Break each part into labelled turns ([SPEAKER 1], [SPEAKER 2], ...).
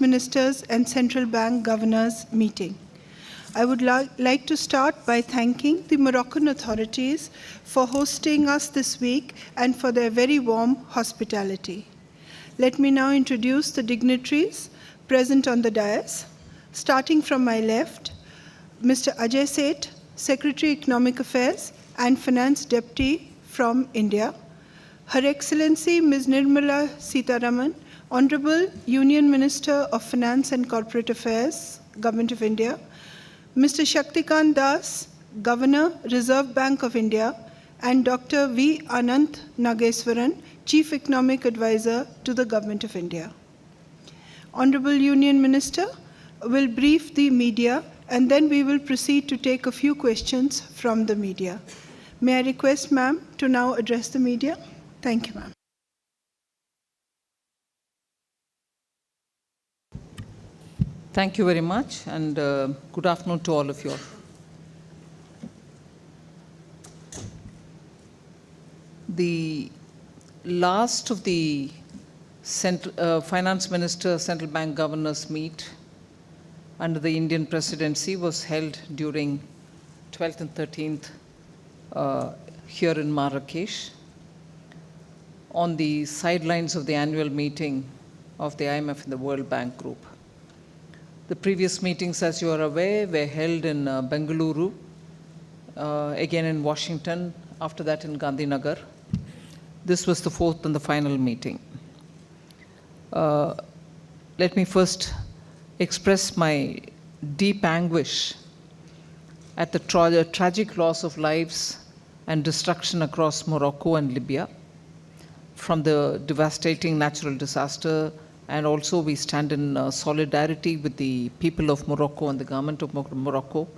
[SPEAKER 1] Ministers and Central Bank Governors meeting. I would like to start by thanking the Moroccan authorities for hosting us this week and for their very warm hospitality. Let me now introduce the dignitaries present on the dais. Starting from my left, Mr. Ajay Seth, Secretary Economic Affairs and Finance Deputy from India. Her Excellency Ms. Nirmala Sitharaman, Honorable Union Minister of Finance and Corporate Affairs, Government of India. Mr. Shaktikant Das, Governor, Reserve Bank of India, and Dr. V. Anant Nageswaran, Chief Economic Advisor to the Government of India. Honorable Union Minister will brief the media, and then we will proceed to take a few questions from the media. May I request ma'am to now address the media? Thank you, ma'am.
[SPEAKER 2] Thank you very much, and good afternoon to all of you. The last of the Finance Minister, Central Bank Governors meet under the Indian Presidency was held during 12th and 13th here in Marrakech on the sidelines of the annual meeting of the IMF and the World Bank Group. The previous meetings, as you are aware, were held in Bengaluru, again in Washington, after that in Gandhinagar. This was the fourth and the final meeting. Let me first express my deep anguish at the tragic loss of lives and destruction across Morocco and Libya from the devastating natural disaster. And also we stand in solidarity with the people of Morocco and the government of Morocco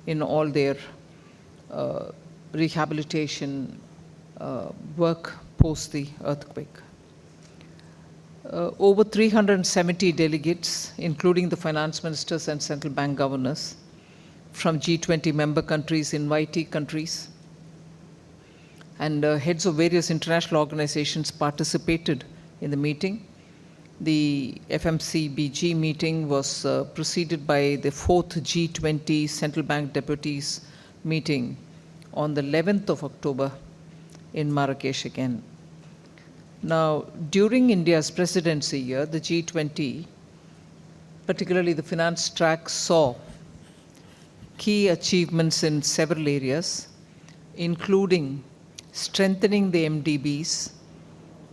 [SPEAKER 2] in all their rehabilitation work post the earthquake. Over 370 delegates, including the finance ministers and central bank governors from G20 member countries, invitee countries, and heads of various international organizations participated in the meeting. The FMCBG meeting was preceded by the 4th G20 Central Bank Deputies meeting on the 11th of October in Marrakech again. Now, during India's presidency year, the G20, particularly the finance track, saw key achievements in several areas, including strengthening the MDBs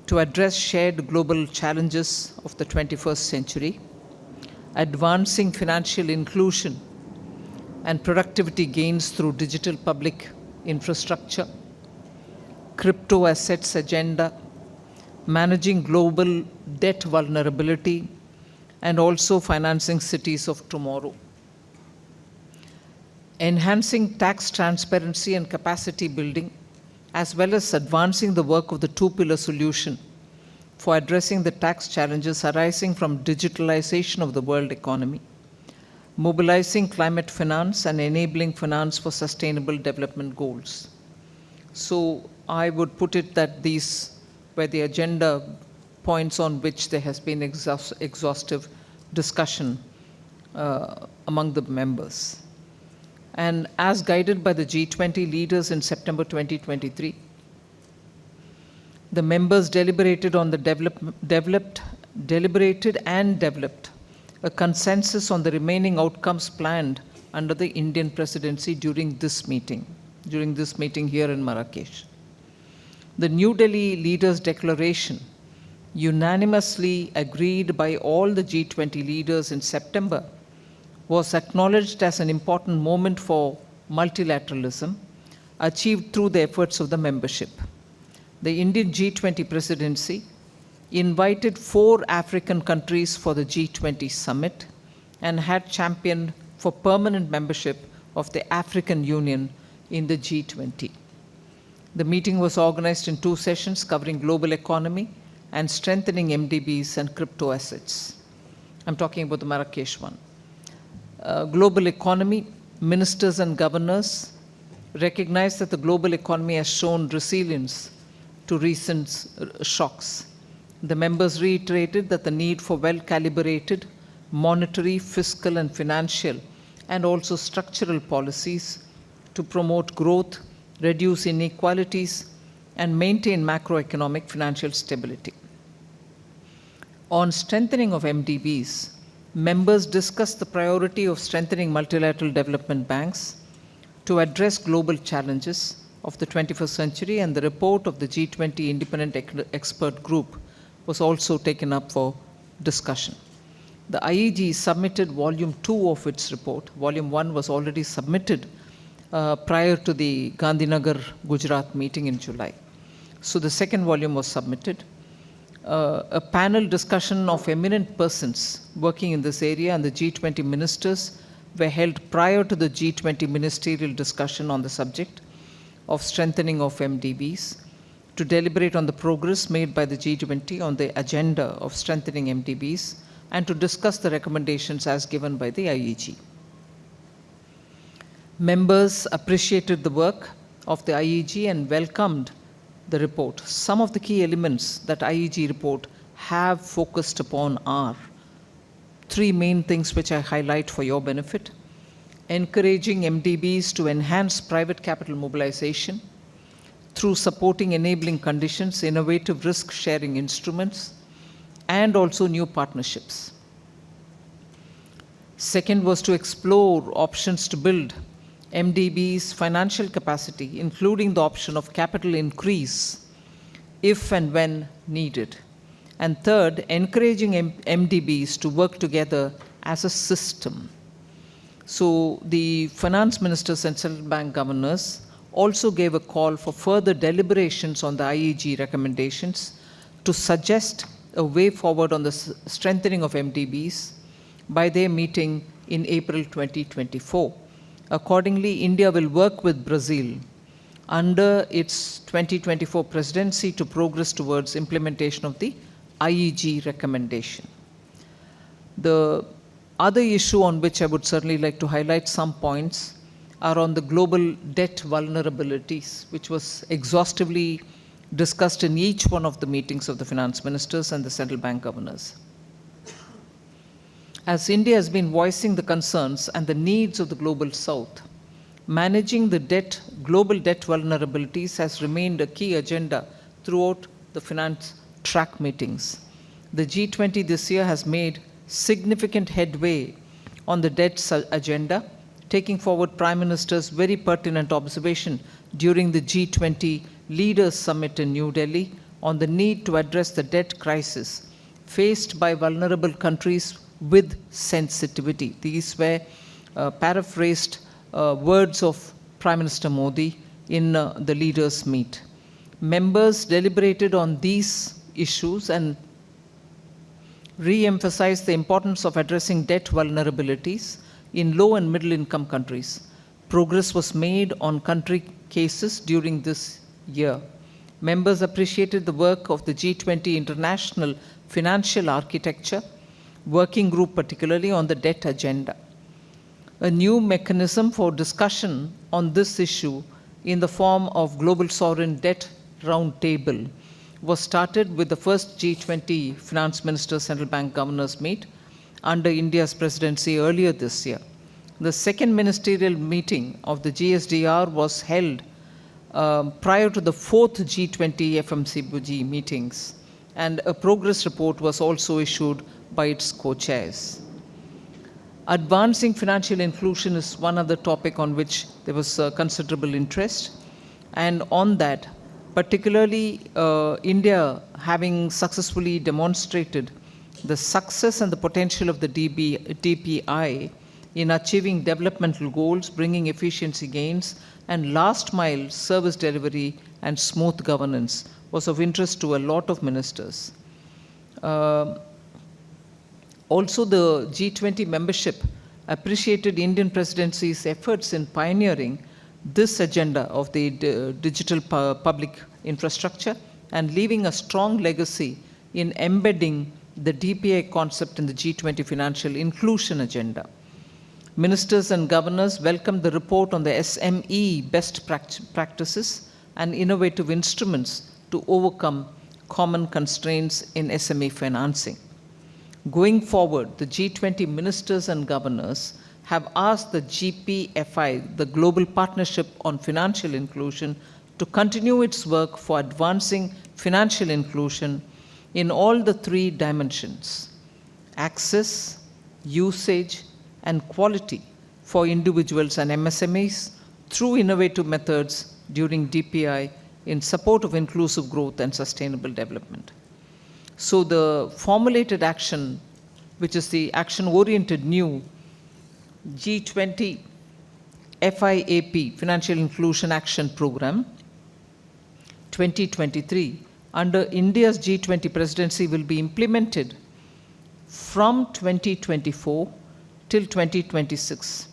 [SPEAKER 2] to address shared global challenges of the 21st century, advancing financial inclusion and productivity gains through digital public infrastructure, crypto assets agenda, managing global debt vulnerability, and also financing cities of tomorrow. Enhancing tax transparency and capacity building, as well as advancing the work of the two-pillar solution for addressing the tax challenges arising from digitalization of the world economy, mobilizing climate finance and enabling finance for sustainable development goals. So I would put it that these were the agenda points on which there has been exhaustive discussion among the members. And as guided by the G20 leaders in September 2023, the members deliberated on the deliberated and developed a consensus on the remaining outcomes planned under the Indian presidency during this meeting here in Marrakech. The New Delhi leaders' declaration, unanimously agreed by all the G20 leaders in September, was acknowledged as an important moment for multilateralism, achieved through the efforts of the membership. The Indian G20 presidency invited 4 African countries for the G20 summit and had championed for permanent membership of the African Union in the G20. The meeting was organized in 2 sessions covering global economy and strengthening MDBs and crypto assets. I'm talking about the Marrakech one. Global economy, ministers and governors recognize that the global economy has shown resilience to recent shocks. The members reiterated that the need for well-calibrated, monetary, fiscal, and financial, and also structural policies to promote growth, reduce inequalities, and maintain macroeconomic financial stability. On strengthening of MDBs, members discussed the priority of strengthening multilateral development banks to address global challenges of the 21st century, and the report of the G20 Independent Expert Group was also taken up for discussion. The IEG submitted Volume 2 of its report. Volume 1 was already submitted prior to the Gandhinagar, Gujarat meeting in July. So the second volume was submitted. A panel discussion of eminent persons working in this area and the G20 ministers were held prior to the G20 ministerial discussion on the subject of strengthening of MDBs to deliberate on the progress made by the G20 on the agenda of strengthening MDBs and to discuss the recommendations as given by the IEG. Members appreciated the work of the IEG and welcomed the report. Some of the key elements that IEG report have focused upon are three main things which I highlight for your benefit: encouraging MDBs to enhance private capital mobilization through supporting enabling conditions, innovative risk-sharing instruments, and also new partnerships. Second was to explore options to build MDB's financial capacity, including the option of capital increase if and when needed. And third, encouraging MDBs to work together as a system. So the finance ministers and central bank governors also gave a call for further deliberations on the IEG recommendations to suggest a way forward on the strengthening of MDBs by their meeting in April 2024. Accordingly, India will work with Brazil under its 2024 presidency to progress towards implementation of the IEG recommendation. The other issue on which I would certainly like to highlight some points are on the global debt vulnerabilities, which was exhaustively discussed in each one of the meetings of the finance ministers and the central bank governors. As India has been voicing the concerns and the needs of the global south, managing the global debt vulnerabilities has remained a key agenda throughout the finance track meetings. The G20 this year has made significant headway on the debt agenda, taking forward Prime Minister's very pertinent observation during the G20 Leaders Summit in New Delhi on the need to address the debt crisis faced by vulnerable countries with sensitivity. These were paraphrased words of Prime Minister Modi in the leaders' meet. Members deliberated on these issues and re-emphasized the importance of addressing debt vulnerabilities in low and middle income countries. Progress was made on country cases during this year. Members appreciated the work of the G20 International Financial Architecture Working Group, particularly on the debt agenda. A new mechanism for discussion on this issue in the form of Global Sovereign Debt Roundtable was started with the first G20 Finance Ministers Central Bank Governors meet under India's presidency earlier this year. The second ministerial meeting of the GSDR was held prior to the fourth G20 FMCBG meetings, and a progress report was also issued by its co-chairs. Advancing financial inclusion is one other topic on which there was considerable interest, and on that, particularly India having successfully demonstrated the success and the potential of the DPI in achieving developmental goals, bringing efficiency gains, and last mile service delivery and smooth governance was of interest to a lot of ministers. Also, the G20 membership appreciated Indian presidency's efforts in pioneering this agenda of the digital public infrastructure and leaving a strong legacy in embedding the DPI concept in the G20 financial inclusion agenda. Ministers and governors welcomed the report on the SME best practices and innovative instruments to overcome common constraints in SME financing. Going forward, the G20 ministers and governors have asked the GPFI, the Global Partnership on Financial Inclusion, to continue its work for advancing financial inclusion in all the three dimensions: access, usage, and quality for individuals and MSMEs through innovative methods during DPI in support of inclusive growth and sustainable development. So the formulated action, which is the action-oriented new G20 FIAP, Financial Inclusion Action Program 2023, under India's G20 presidency will be implemented from 2024 till 2026,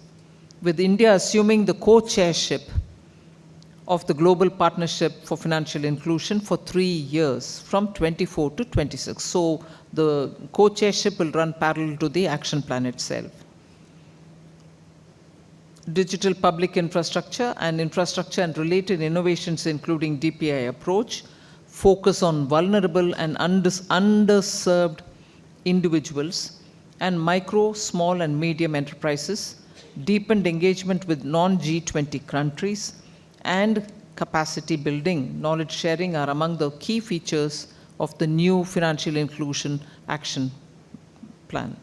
[SPEAKER 2] with India assuming the co-chairship of the Global Partnership for Financial Inclusion for 3 years, from 24 to 26. So the co-chairship will run parallel to the action plan itself. Digital public infrastructure and related innovations, including DPI approach, focus on vulnerable and underserved individuals and micro, small and medium enterprises, deepened engagement with non-G20 countries, and capacity building, knowledge sharing are among the key features of the new Financial Inclusion Action Plan.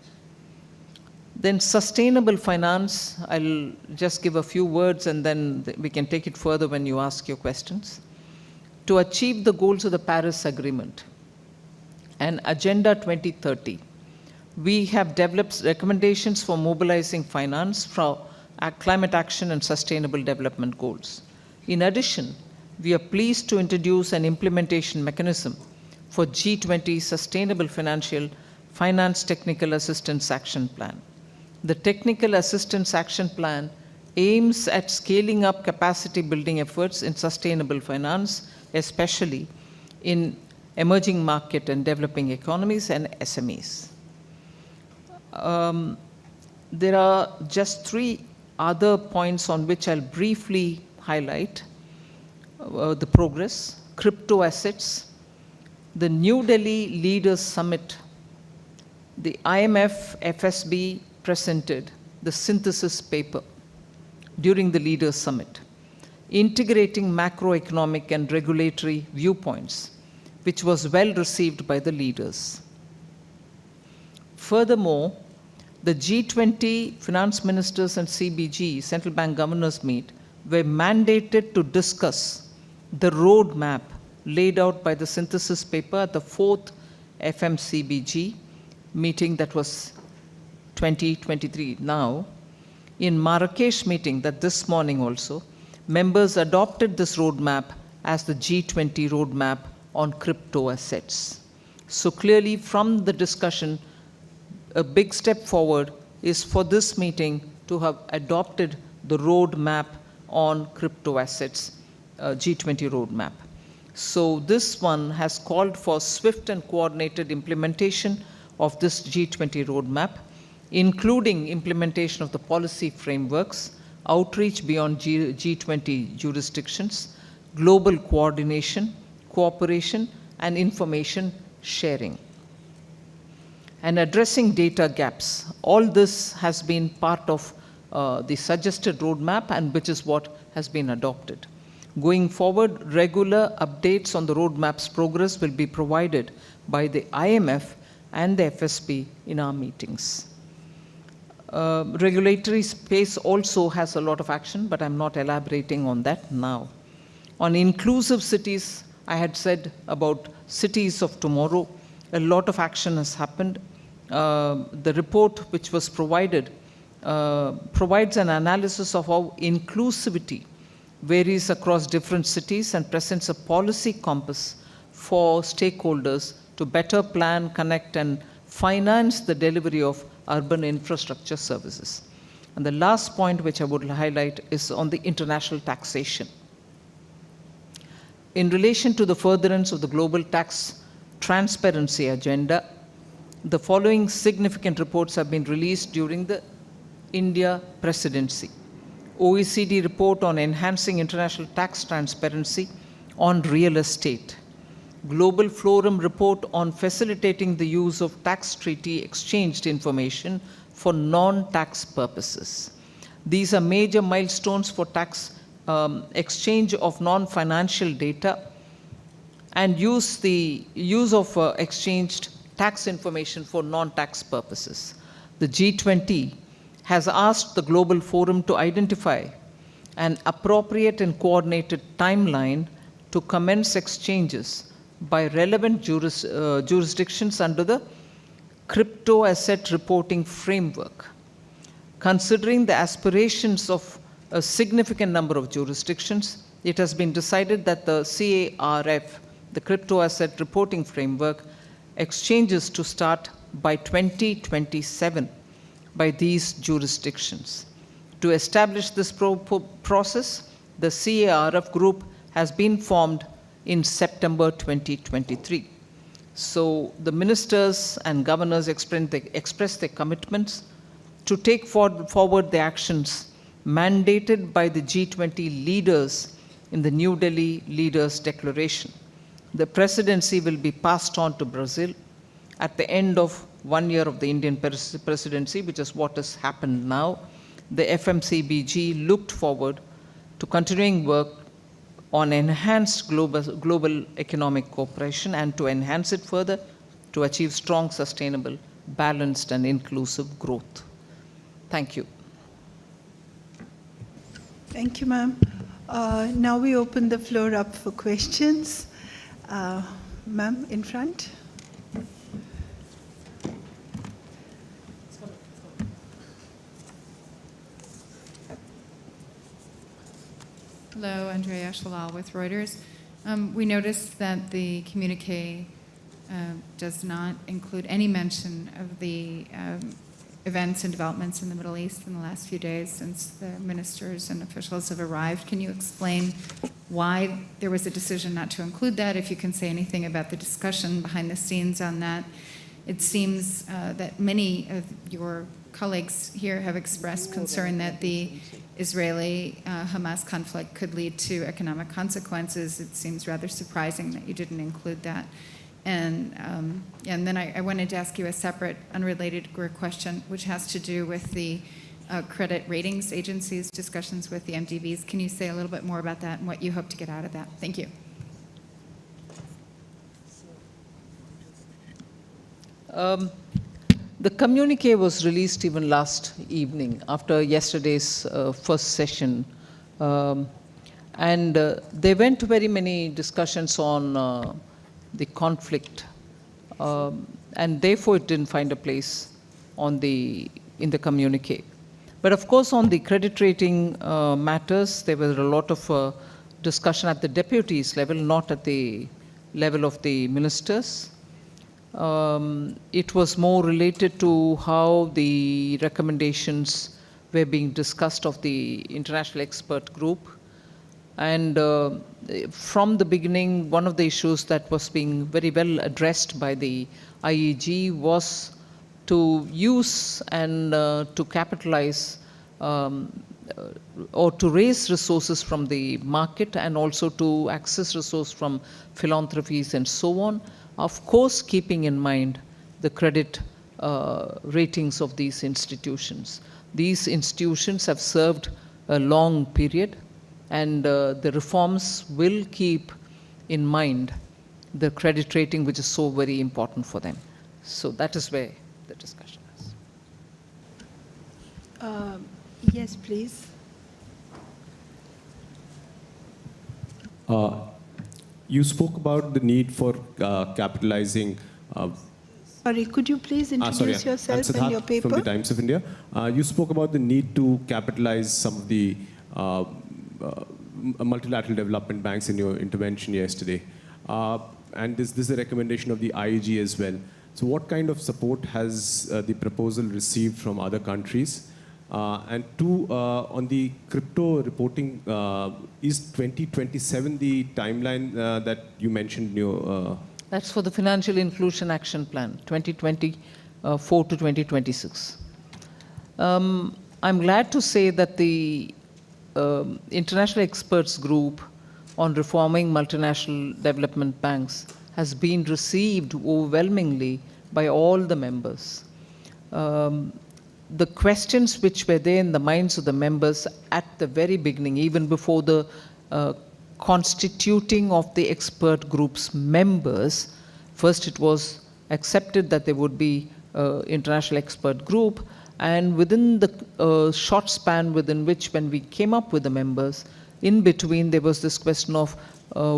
[SPEAKER 2] Then sustainable finance, I'll just give a few words and then we can take it further when you ask your questions. To achieve the goals of the Paris Agreement and Agenda 2030, we have developed recommendations for mobilizing finance for climate action and sustainable development goals. In addition, we are pleased to introduce an implementation mechanism for G20 Sustainable Finance Technical Assistance Action Plan. The Technical Assistance Action Plan aims at scaling up capacity building efforts in sustainable finance, especially in emerging market and developing economies and SMEs. There are just 3 other points on which I'll briefly highlight the progress. Crypto assets, the New Delhi Leaders Summit, the IMF FSB presented the synthesis paper during the Leaders Summit, integrating macroeconomic and regulatory viewpoints, which was well received by the leaders. Furthermore, the G20 finance ministers and CBG, central bank governors meet, were mandated to discuss the roadmap laid out by the synthesis paper at the 4th FMCBG meeting, that was 2023 now. In Marrakech meeting, that this morning also, members adopted this roadmap as the G20 roadmap on crypto assets. So clearly from the discussion, a big step forward is for this meeting to have adopted the roadmap on crypto assets, G20 roadmap. So this one has called for swift and coordinated implementation of this G20 roadmap, including implementation of the policy frameworks, outreach beyond G20 jurisdictions, global coordination, cooperation, and information sharing, and addressing data gaps. All this has been part of the suggested roadmap, and which is what has been adopted. Going forward, regular updates on the roadmap's progress will be provided by the IMF and the FSB in our meetings. Regulatory space also has a lot of action, but I'm not elaborating on that now. On inclusive cities, I had said about cities of tomorrow, a lot of action has happened. The report which was provided provides an analysis of how inclusivity varies across different cities and presents a policy compass for stakeholders to better plan, connect, and finance the delivery of urban infrastructure services. And the last point which I would highlight is on the international taxation. In relation to the furtherance of the global tax transparency agenda, the following significant reports have been released during the India presidency. OECD report on enhancing international tax transparency on real estate. Global Forum report on facilitating the use of tax treaty exchanged information for non-tax purposes. These are major milestones for tax exchange of non-financial data and use of exchanged tax information for non-tax purposes. The G20 has asked the Global Forum to identify an appropriate and coordinated timeline to commence exchanges by relevant jurisdictions under the Crypto Asset Reporting Framework. Considering the aspirations of a significant number of jurisdictions, it has been decided that the CARF, the Crypto Asset Reporting Framework, exchanges to start by 2027 by these jurisdictions. To establish this process, the CARF group has been formed in September 2023. So the ministers and governors expressed their commitments to take forward the actions mandated by the G20 leaders in the New Delhi Leaders' Declaration. The presidency will be passed on to Brazil at the end of 1 year of the Indian presidency, which is what has happened now. The FMCBG looked forward to continuing work on enhanced global economic cooperation and to enhance it further to achieve strong, sustainable, balanced, and inclusive growth. Thank you.
[SPEAKER 1] Thank you, ma'am. Now we open the floor up for questions. Ma'am, in front.
[SPEAKER 3] Hello, Andrea Shalal with Reuters. We noticed that the communique does not include any mention of the events and developments in the Middle East in the last few days since the ministers and officials have arrived. Can you explain why there was a decision not to include that? If you can say anything about the discussion behind the scenes on that. It seems that many of your colleagues here have expressed concern that the Israeli-Hamas conflict could lead to economic consequences. It seems rather surprising that you didn't include that. And then I wanted to ask you a separate, unrelated question, which has to do with the credit ratings agencies' discussions with the MDBs. Can you say a little bit more about that and what you hope to get out of that? Thank you.
[SPEAKER 2] The communique was released even last evening after yesterday's first session. And there went very many discussions on the conflict. And therefore it didn't find a place in the communique. But of course on the credit rating matters, there was a lot of discussion at the deputies level, not at the level of the ministers. It was more related to how the recommendations were being discussed of the international expert group. And from the beginning, one of the issues that was being very well addressed by the IEG was to use and to capitalize or to raise resources from the market and also to access resources from philanthropies and so on. Of course, keeping in mind the credit ratings of these institutions. These institutions have served a long period, and the reforms will keep in mind the credit rating, which is so very important for them. So that is where the discussion is.
[SPEAKER 1] Yes, please.
[SPEAKER 4] You spoke about the need for capitalizing.
[SPEAKER 1] Sorry, could you please introduce yourself and your paper?
[SPEAKER 4] From the Times of India. You spoke about the need to capitalize some of the multilateral development banks in your intervention yesterday. And this is a recommendation of the IEG as well. So what kind of support has the proposal received from other countries? And two, on the crypto reporting, is 2027 the timeline that you mentioned in your...
[SPEAKER 2] That's for the Financial Inclusion Action Plan, 2024 to 2026. I'm glad to say that the International Experts Group on Reforming Multinational Development Banks has been received overwhelmingly by all the members. The questions which were there in the minds of the members at the very beginning, even before the constituting of the expert group's members, first it was accepted that there would be international expert group, and within the short span within which when we came up with the members, in between there was this question of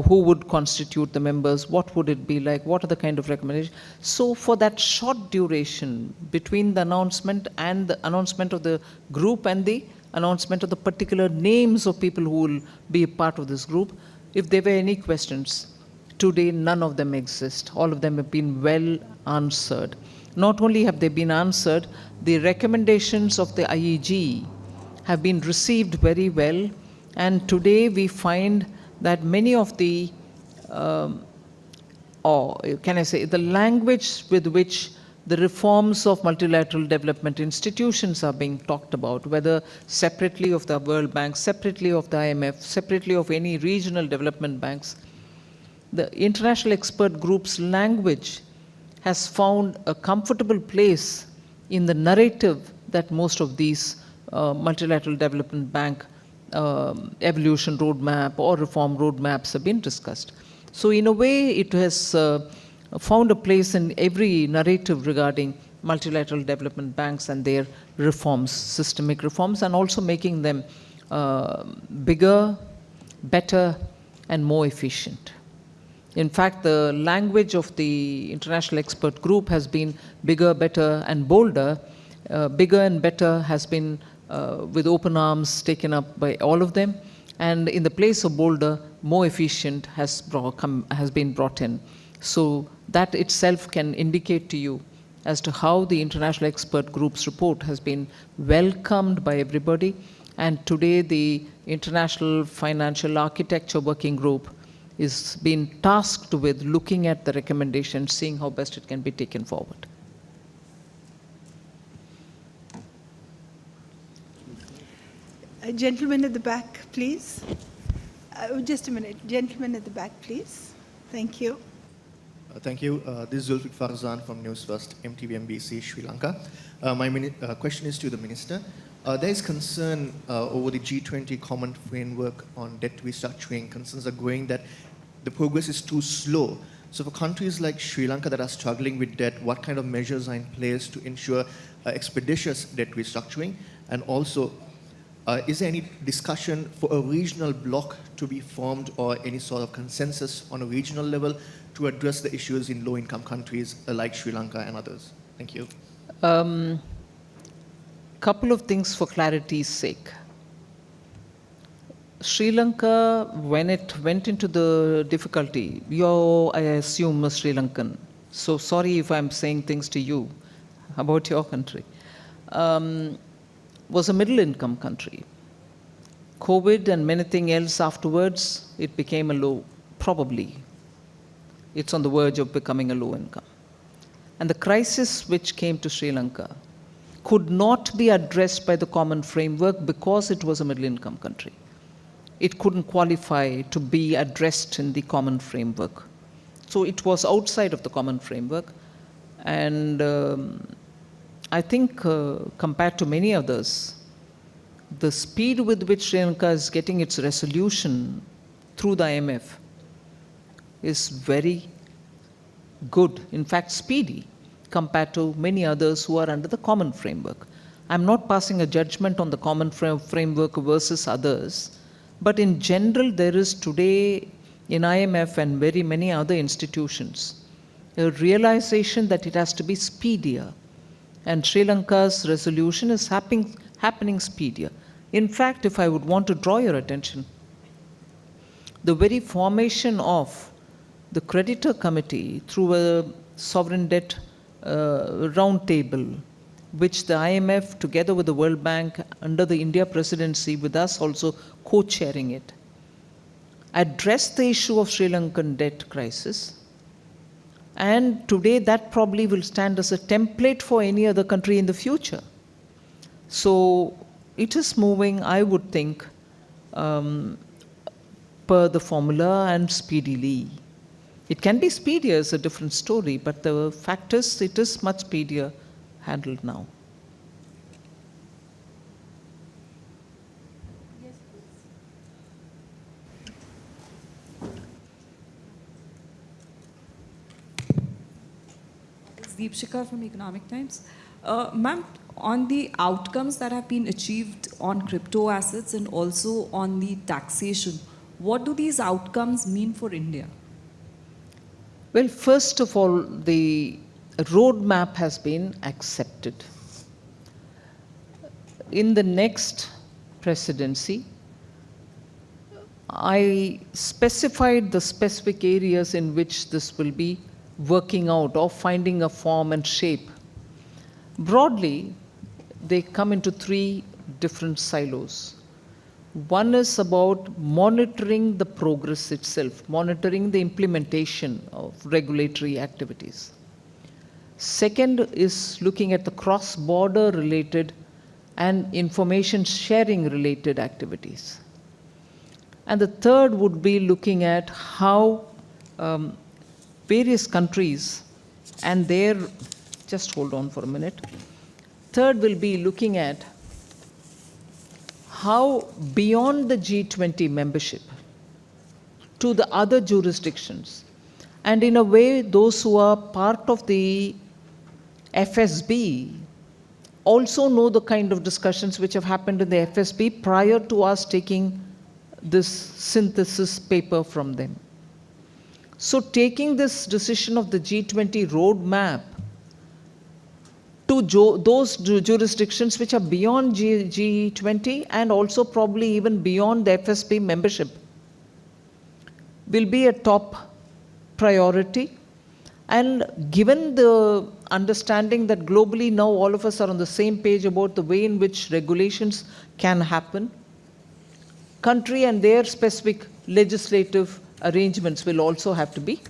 [SPEAKER 2] who would constitute the members, what would it be like, what are the kind of recommendations. So for that short duration between the announcement and the announcement of the group and the announcement of the particular names of people who will be a part of this group, if there were any questions, today none of them exist. All of them have been well answered. Not only have they been answered, the recommendations of the IEG have been received very well, and today we find that many of the, or can I say, the language with which the reforms of multilateral development institutions are being talked about, whether separately of the World Bank, separately of the IMF, separately of any regional development banks, the international expert group's language has found a comfortable place in the narrative that most of these multilateral development bank evolution roadmap or reform roadmaps have been discussed. So in a way, it has found a place in every narrative regarding multilateral development banks and their reforms, systemic reforms, and also making them bigger, better, and more efficient. In fact, the language of the international expert group has been bigger, better, and bolder. Bigger and better has been with open arms taken up by all of them, and in the place of bolder, more efficient has been brought in. So that itself can indicate to you as to how the international expert group's report has been welcomed by everybody, and today the International Financial Architecture Working Group is being tasked with looking at the recommendations, seeing how best it can be taken forward.
[SPEAKER 1] A gentleman at the back, please. Just a minute. Gentleman at the back, please. Thank you.
[SPEAKER 5] Thank you. This is Zulfiq Farzan from News First, MTV-MBC, Sri Lanka. My question is to the Minister. There is concern over the G20 common framework on debt restructuring. Concerns are growing that the progress is too slow. So for countries like Sri Lanka that are struggling with debt, what kind of measures are in place to ensure expeditious debt restructuring? And also, is there any discussion for a regional bloc to be formed or any sort of consensus on a regional level to address the issues in low-income countries like Sri Lanka and others? Thank you.
[SPEAKER 2] Couple of things for clarity's sake. Sri Lanka, when it went into the difficulty, I assume, a Sri Lankan. So sorry if I'm saying things to you about your country. Was a middle-income country. COVID and many things else afterwards, it became a low, probably. It's on the verge of becoming a low income. And the crisis which came to Sri Lanka could not be addressed by the common framework because it was a middle-income country. It couldn't qualify to be addressed in the common framework. So it was outside of the common framework. And I think compared to many others, the speed with which Sri Lanka is getting its resolution through the IMF is very good, in fact speedy, compared to many others who are under the common framework. I'm not passing a judgment on the common framework versus others, but in general there is today in IMF and very many other institutions a realization that it has to be speedier. And Sri Lanka's resolution is happening speedier. In fact, if I would want to draw your attention, the very formation of the creditor committee through a sovereign debt roundtable, which the IMF together with the World Bank under the India presidency with us also co-chairing it, addressed the issue of Sri Lankan debt crisis. And today that probably will stand as a template for any other country in the future. So it is moving, I would think, per the formula and speedily. It can be speedier is a different story, but the fact is it is much speedier handled now.
[SPEAKER 6] This is Deepshika from Economic Times. Ma'am, on the outcomes that have been achieved on crypto assets and also on the taxation, what do these outcomes mean for India?
[SPEAKER 2] Well, first of all, the roadmap has been accepted. In the next presidency, I specified the specific areas in which this will be working out or finding a form and shape. Broadly, they come into three different silos. One is about monitoring the progress itself, monitoring the implementation of regulatory activities. Second is looking at the cross-border related and information sharing related activities. And the third would be looking at how various countries and their, just hold on for a minute. Third will be looking at how beyond the G20 membership to the other jurisdictions, and in a way those who are part of the FSB also know the kind of discussions which have happened in the FSB prior to us taking this synthesis paper from them. So taking this decision of the G20 roadmap to those jurisdictions which are beyond G20 and also probably even beyond the FSB membership will be a top priority. And given the understanding that globally now all of us are on the same page about the way in which regulations can happen, country and their specific legislative arrangements will also have to be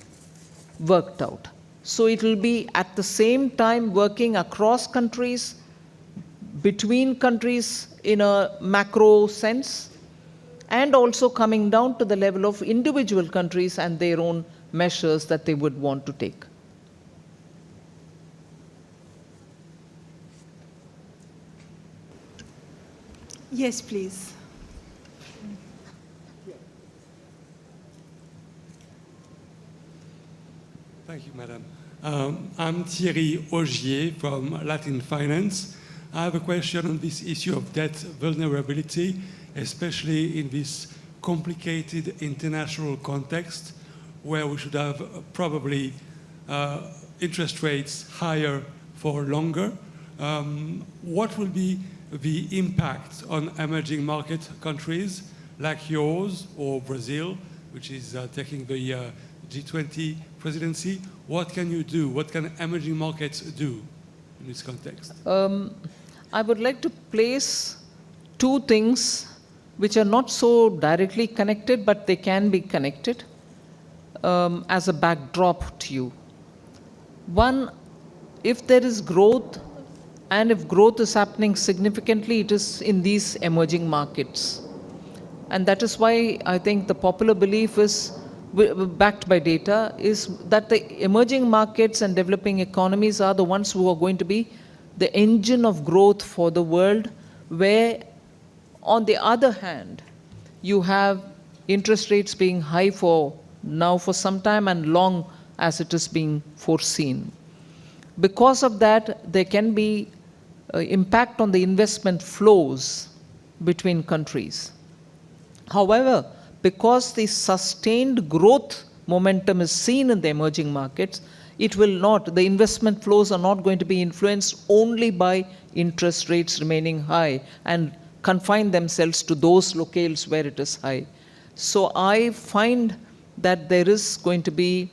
[SPEAKER 2] worked out. So it will be at the same time working across countries, between countries in a macro sense, and also coming down to the level of individual countries and their own measures that they would want to take.
[SPEAKER 1] Yes, please.
[SPEAKER 7] Thank you, Madam. I'm Thierry Augier from Latin Finance. I have a question on this issue of debt vulnerability, especially in this complicated international context where we should have probably interest rates higher for longer. What will be the impact on emerging market countries like yours or Brazil, which is taking the G20 presidency? What can you do? What can emerging markets do in this context?
[SPEAKER 2] I would like to place two things which are not so directly connected, but they can be connected as a backdrop to you. One, if there is growth, and if growth is happening significantly, it is in these emerging markets. And that is why I think the popular belief is, backed by data, is that the emerging markets and developing economies are the ones who are going to be the engine of growth for the world, where, on the other hand, you have interest rates being high for now for some time and long as it is being foreseen. Because of that, there can be impact on the investment flows between countries. However, because the sustained growth momentum is seen in the emerging markets, it will not, the investment flows are not going to be influenced only by interest rates remaining high and confine themselves to those locales where it is high. So I find that there is going to be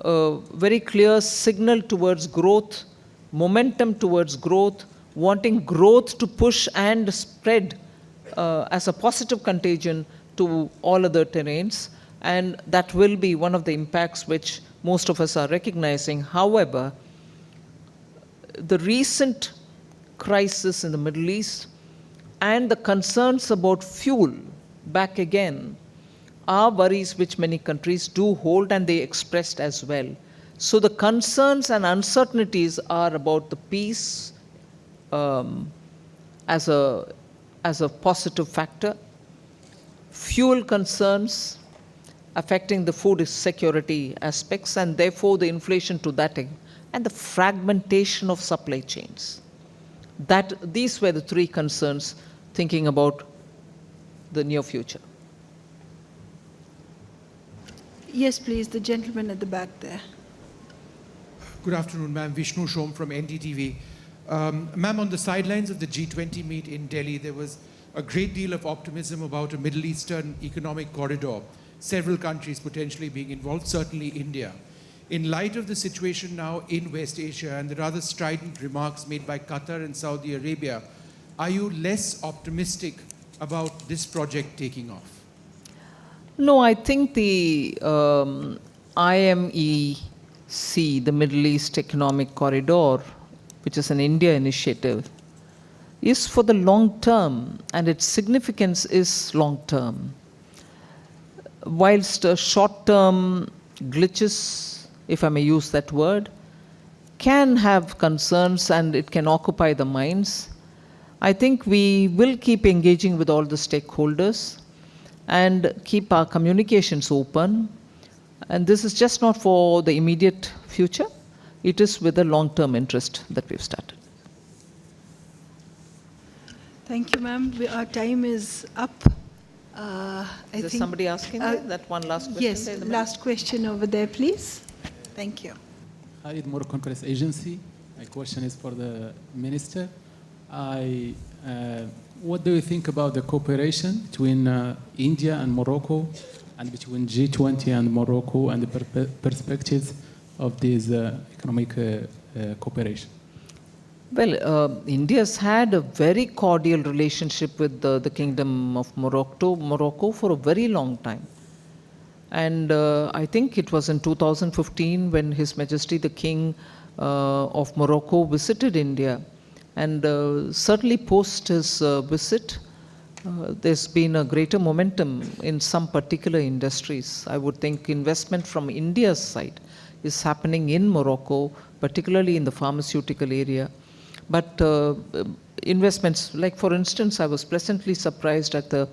[SPEAKER 2] a very clear signal towards growth, momentum towards growth, wanting growth to push and spread as a positive contagion to all other terrains, and that will be one of the impacts which most of us are recognizing. However, the recent crisis in the Middle East and the concerns about fuel back again are worries which many countries do hold and they expressed as well. So the concerns and uncertainties are about the peace as a positive factor, fuel concerns affecting the food security aspects, and therefore the inflation to that, and the fragmentation of supply chains. These were the three concerns thinking about the near future.
[SPEAKER 1] Yes, please, the gentleman at the back there.
[SPEAKER 8] Good afternoon, ma'am. Vishnu Shom from NDTV. Ma'am, on the sidelines of the G20 meet in Delhi, there was a great deal of optimism about a Middle Eastern economic corridor, several countries potentially being involved, certainly India. In light of the situation now in West Asia and the rather strident remarks made by Qatar and Saudi Arabia, are you less optimistic about this project taking off?
[SPEAKER 2] No, I think the IMEC, the Middle East Economic Corridor, which is an India initiative, is for the long term, and its significance is long term. Whilst short term glitches, if I may use that word, can have concerns and it can occupy the minds, I think we will keep engaging with all the stakeholders and keep our communications open. And this is just not for the immediate future, it is with a long-term interest that we've started.
[SPEAKER 1] Thank you, ma'am. Our time is up. I
[SPEAKER 2] Is there
[SPEAKER 1] think,
[SPEAKER 2] somebody asking that one last question?
[SPEAKER 1] yes,
[SPEAKER 2] there in the back?
[SPEAKER 1] last question over there, please. Thank you.
[SPEAKER 9] Hi, the Moroccan Press Agency. My question is for the Minister. What do you think about the cooperation between India and Morocco, and between G20 and Morocco, and the perspectives of this economic cooperation?
[SPEAKER 2] Well, India's had a very cordial relationship with the Kingdom of Morocco for a very long time. And I think it was in 2015 when His Majesty the King of Morocco visited India. And certainly post his visit, there's been a greater momentum in some particular industries. I would think investment from India's side is happening in Morocco, particularly in the pharmaceutical area. But investments, like for instance, I was pleasantly surprised at the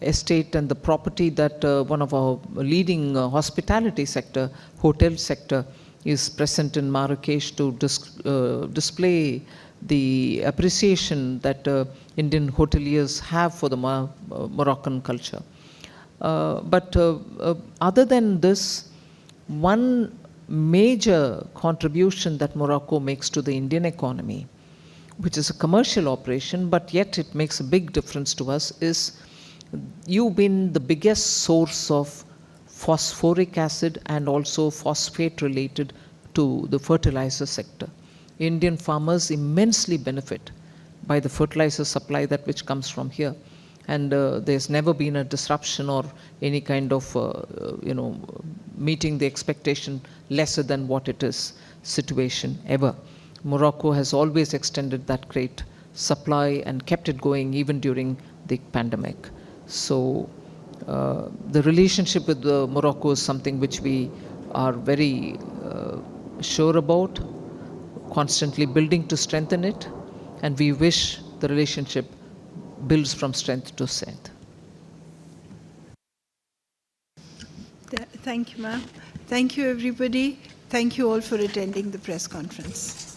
[SPEAKER 2] estate and the property that one of our leading hospitality sector, hotel sector, is present in Marrakech to display the appreciation that Indian hoteliers have for the Moroccan culture. But other than this, one major contribution that Morocco makes to the Indian economy, which is a commercial operation, but yet it makes a big difference to us, is you've been the biggest source of phosphoric acid and also phosphate related to the fertilizer sector. Indian farmers immensely benefit by the fertilizer supply that which comes from here. And there's never been a disruption or any kind of, meeting the expectation lesser than what it is situation ever. Morocco has always extended that great supply and kept it going even during the pandemic. So the relationship with Morocco is something which we are very sure about, constantly building to strengthen it, and we wish the relationship builds from strength to strength.
[SPEAKER 1] Thank you, ma'am. Thank you, everybody. Thank you all for attending the press conference.